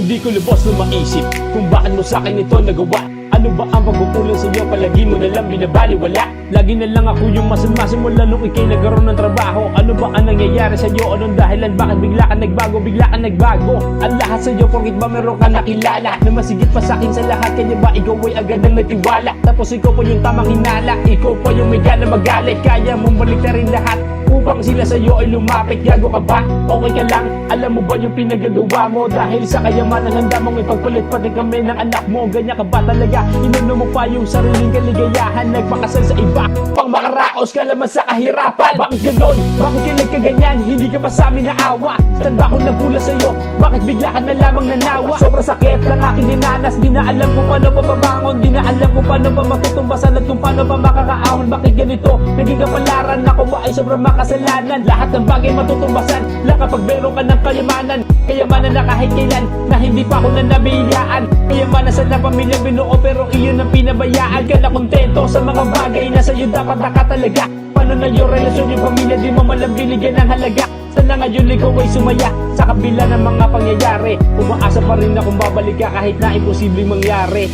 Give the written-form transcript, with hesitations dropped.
Hindi ko lubos na maisip kung bakit mo sa akin ito nagawa. Ano ba ang pagkukulang sa'yo? Palagi mo na lang binabaliwala. Lagi na lang ako yung masan-masan mo lalong ikay nagkaroon ng trabaho. Ano ba ang nangyayari sa'yo? Anong dahilan? Bakit bigla ka nagbago? Bigla ka nagbago. Ang lahat sa'yo, porkit ba meron ka nakilala na masigit pa sa'kin sa lahat? Kaya ba ikaw ay agad na nagtiwala? Tapos ikaw pa yung tamang hinala. Ikaw pa yung may gana magalit. Kaya mong balik na rin lahat upang sila sa'yo ay lumapit. Gago ka ba? Okay ka lang? Alam mo ba yung pinagagawa mo? Dahil sa kayamanan handa mong ipagpalit pati kami ng anak mo. Ganyan ka ba talaga? Inuno mo pa yung sariling kaligayahan. Nagpakasal sa iba pang makaraos ka naman sa kahirapan. Bakit ganon? Bakit ka nagkaganyan? Hindi ka pa sa amin naawa. Tanda ko nagpula sa'yo. Bakit bigla ka na lamang nanawa? Sobrang sakit ng aking dinanas. Di na alam kung paano pa babangon. Di na alam kung paano pa matutumbasan at kung paano pa makakaahon. Bakit ganito? Naging kapalaran. Ako ba ay sobrang makasalanan? Lahat ng bagay matutumbasan lang kapag meron ka ng kayamanan. Kayamanan na kahit kailan na hindi pa ako nanabihiyaan. Kayamanan sa na pamilyang binuo pero iyon ang pinabayaan. Ka na kontento sa mga bagay na sa'yo dapat nakatalaga. Paano na yung relasyon yung pamilya di mo malang binigyan ng halaga? Sana ngayon ikaw ay sumaya sa kabila ng mga pangyayari. Umaasa pa rin akong babalik ka kahit na imposibleng mangyari.